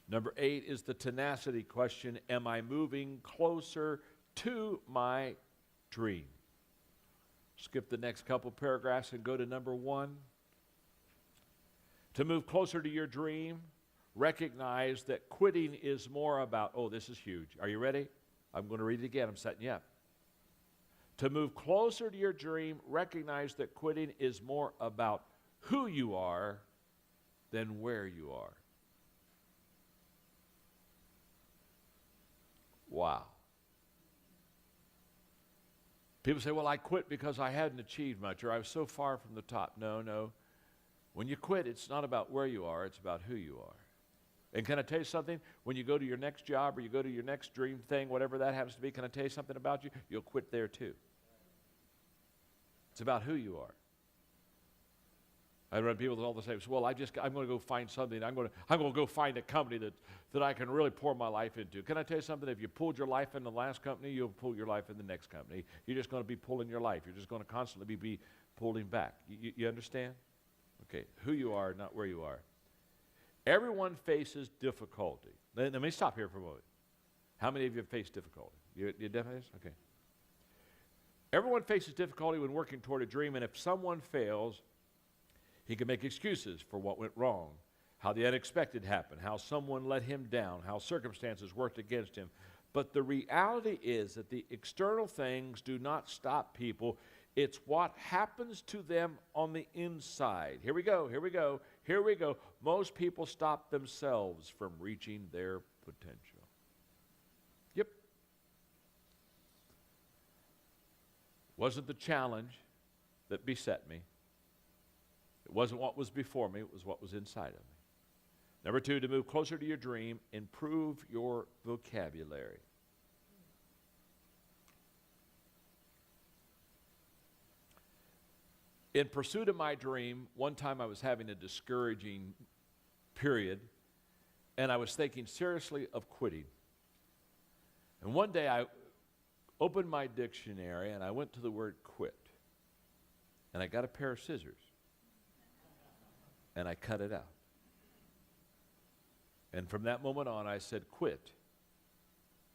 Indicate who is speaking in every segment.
Speaker 1: Number 8 is the tenacity question. Am I moving closer to my dream? Skip the next couple paragraphs and go to number 1. To move closer to your dream, recognize that quitting is more about, oh, this is huge. Are you ready? I'm going to read it again. I'm setting you up. To move closer to your dream, recognize that quitting is more about who you are than where you are. Wow. People say, well, I quit because I hadn't achieved much, or I was so far from the top. No. When you quit, it's not about where you are, it's about who you are. And can I tell you something? When you go to your next job or you go to your next dream thing, whatever that happens to be, can I tell you something about you? You'll quit there too. It's about who you are. I run people that all the same. Well, I'm going to go find something. I'm going to go find a company that I can really pour my life into. Can I tell you something? If you pulled your life in the last company, you'll pull your life in the next company. You're just going to be pulling your life. You're just going to constantly be pulling back. You understand? Okay, who you are, not where you are. Everyone faces difficulty. Let me stop here for a moment. How many of you have faced difficulty? You definitely? Okay. Everyone faces difficulty when working toward a dream, and if someone fails, he can make excuses for what went wrong, how the unexpected happened, how someone let him down, how circumstances worked against him. But the reality is that the external things do not stop people. It's what happens to them on the inside. Here we go. Most people stop themselves from reaching their potential. Yep. Wasn't the challenge that beset me. It wasn't what was before me, it was what was inside of me. Number 2, to move closer to your dream, improve your vocabulary. In pursuit of my dream, one time I was having a discouraging period, and I was thinking seriously of quitting. And one day I opened my dictionary and I went to the word quit. And I got a pair of scissors. And I cut it out. And from that moment on, I said, quit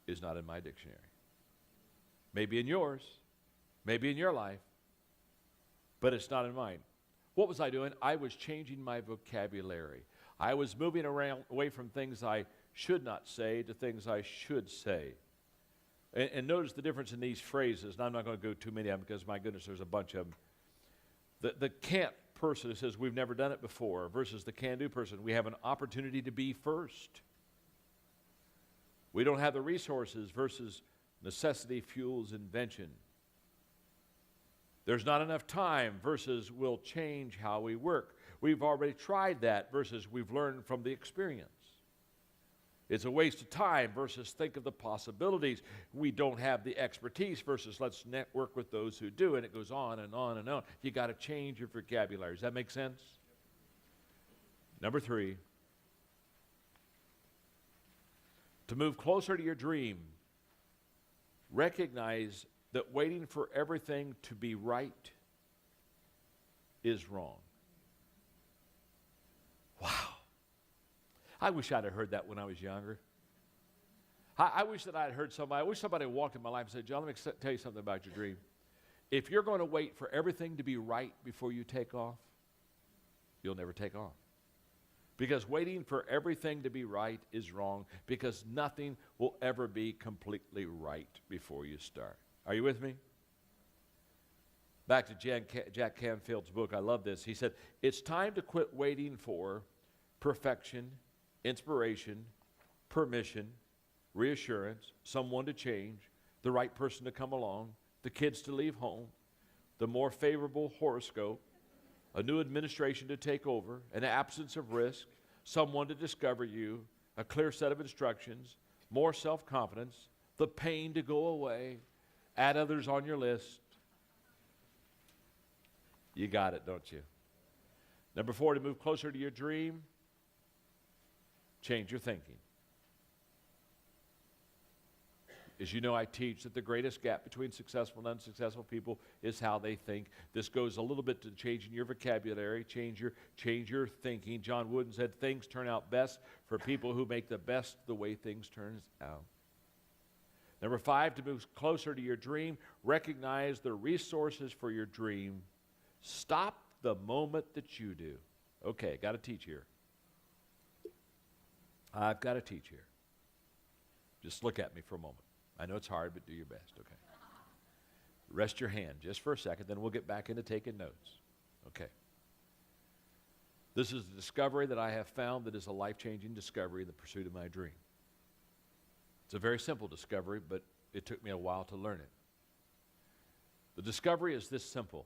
Speaker 1: is not in my dictionary. Maybe in yours, maybe in your life, but it's not in mine. What was I doing? I was changing my vocabulary. I was moving away from things I should not say to things I should say. And notice the difference in these phrases, and I'm not going to go too many of them because, my goodness, there's a bunch of them. The can't person who says we've never done it before versus the can-do person. We have an opportunity to be first. We don't have the resources versus necessity fuels invention. There's not enough time versus we'll change how we work. We've already tried that versus we've learned from the experience. It's a waste of time versus think of the possibilities. We don't have the expertise versus let's network with those who do, and it goes on and on and on. You got to change your vocabulary. Does that make sense? Number 3, to move closer to your dream, recognize that waiting for everything to be right is wrong. Wow. I wish I'd have heard that when I was younger. I wish that I had heard somebody, I wish somebody walked in my life and said, John, let me tell you something about your dream. If you're going to wait for everything to be right before you take off, you'll never take off. Because waiting for everything to be right is wrong, because nothing will ever be completely right before you start. Are you with me? Back to Jack Canfield's book, I love this. He said, it's time to quit waiting for perfection, inspiration, permission, reassurance, someone to change, the right person to come along, the kids to leave home, the more favorable horoscope, a new administration to take over, an absence of risk, someone to discover you, a clear set of instructions, more self-confidence, the pain to go away, add others on your list. You got it, don't you? Number 4, to move closer to your dream, change your thinking. As you know, I teach that the greatest gap between successful and unsuccessful people is how they think. This goes a little bit to changing your vocabulary, change your thinking. John Wooden said things turn out best for people who make the best the way things turn out. Number 5, to move closer to your dream, recognize the resources for your dream. Stop the moment that you do. Okay, got to teach here. I've got to teach here. Just look at me for a moment. I know it's hard, but do your best, okay? Rest your hand just for a second, then we'll get back into taking notes. Okay. This is the discovery that I have found that is a life-changing discovery in the pursuit of my dream. It's a very simple discovery, but it took me a while to learn it. The discovery is this simple,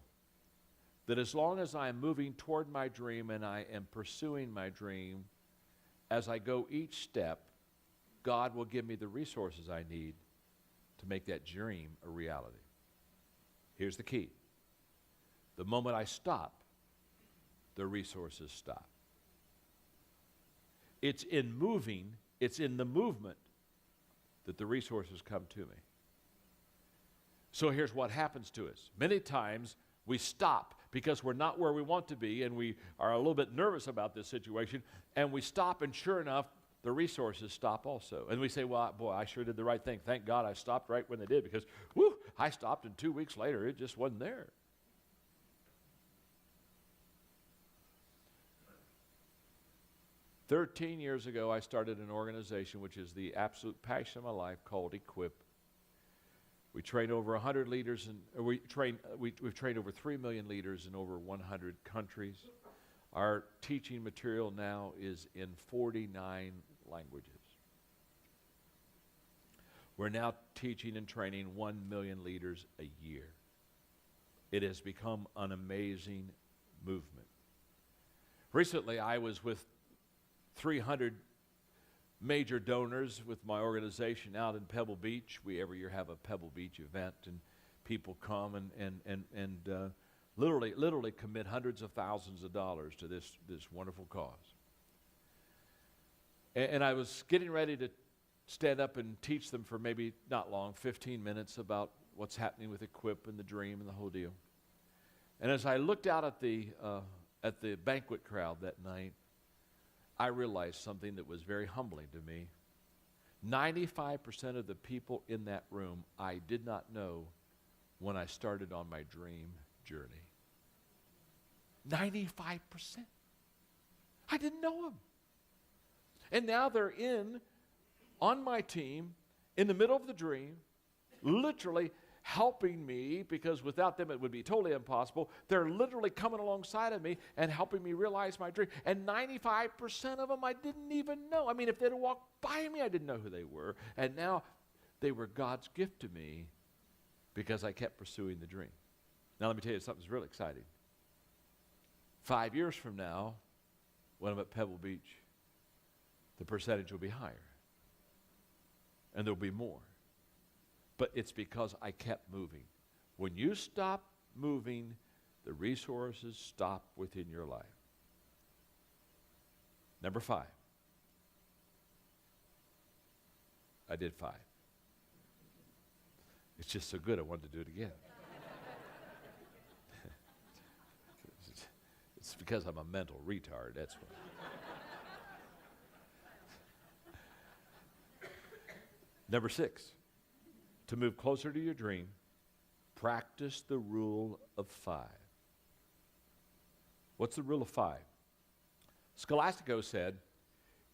Speaker 1: that as long as I am moving toward my dream and I am pursuing my dream, as I go each step, God will give me the resources I need to make that dream a reality. Here's the key. The moment I stop, the resources stop. It's in moving, it's in the movement that the resources come to me. So here's what happens to us. Many times we stop because we're not where we want to be and we are a little bit nervous about this situation, and we stop, and sure enough, the resources stop also. And we say, well, boy, I sure did the right thing. Thank God I stopped right when they did, because, whoo, I stopped and 2 weeks later, it just wasn't there. "13 years ago, I started an organization which is the absolute passion of my life called Equip. We train over 100 leaders, and we've trained over 3 million leaders in over 100 countries. Our teaching material now is in 49 languages. We're now teaching and training 1 million leaders a year. It has become an amazing movement. Recently, I was with 300 major donors with my organization out in Pebble Beach. We every year have a Pebble Beach event, and people come and literally commit hundreds of thousands of dollars to this wonderful cause. And I was getting ready to stand up and teach them for maybe not long, 15 minutes, about what's happening with Equip and the dream and the whole deal. And as I looked out at the banquet crowd that night, I realized something that was very humbling to me. 95% of the people in that room I did not know when I started on my dream journey. 95%. I didn't know them. And now they're on my team, in the middle of the dream, literally helping me, because without them it would be totally impossible. They're literally coming alongside of me and helping me realize my dream. And 95% of them I didn't even know. I mean, if they'd have walked by me, I didn't know who they were. And now they were God's gift to me because I kept pursuing the dream. Now let me tell you something that's really exciting. 5 years from now, when I'm at Pebble Beach, the percentage will be higher. And there'll be more. But it's because I kept moving. When you stop moving, the resources stop within your life. Number 5. I did 5. It's just so good I wanted to do it again. It's because I'm a mental retard, that's why. Number 6, to move closer to your dream, practice the rule of 5. What's the rule of 5? Scholastico said,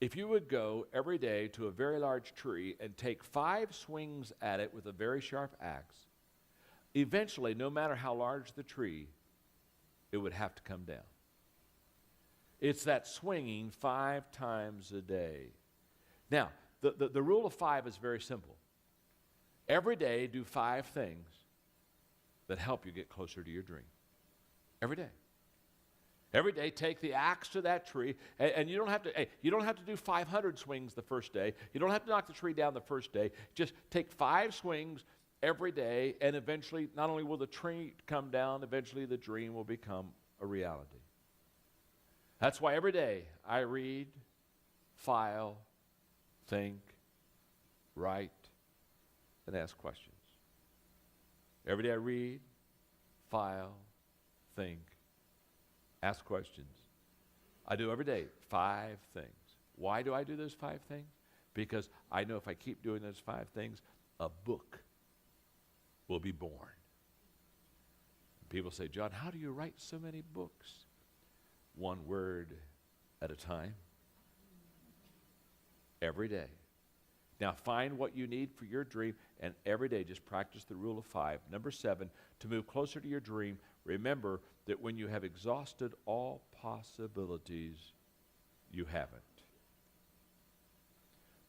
Speaker 1: if you would go every day to a very large tree and take 5 swings at it with a very sharp axe, eventually, no matter how large the tree, it would have to come down. It's that swinging 5 times a day. Now, the rule of 5 is very simple. Every day, do 5 things that help you get closer to your dream. Every day. Every day, take the axe to that tree, and you don't have to do 500 swings the first day. You don't have to knock the tree down the first day. Just take 5 swings every day, and eventually, not only will the tree come down, eventually the dream will become a reality. That's why every day I read, file, think, write, and ask questions. Every day I read, file, think, ask questions. I do every day 5 things. Why do I do those 5 things? Because I know if I keep doing those 5 things, a book will be born. People say, John, how do you write so many books? One word at a time. Every day. Now find what you need for your dream, and every day just practice the rule of 5. Number 7, to move closer to your dream, remember that when you have exhausted all possibilities, you haven't.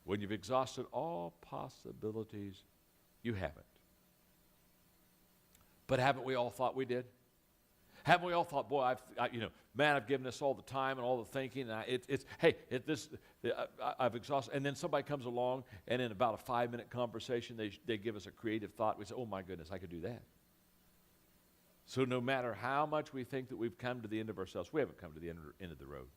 Speaker 1: When you've exhausted all possibilities, you haven't. But haven't we all thought we did? Haven't we all thought, boy, I've given this all the time and all the thinking, and I've exhausted. And then somebody comes along, and in about a 5-minute conversation, they give us a creative thought. We say, oh my goodness, I could do that. So no matter how much we think that we've come to the end of ourselves, we haven't come to the end of the road.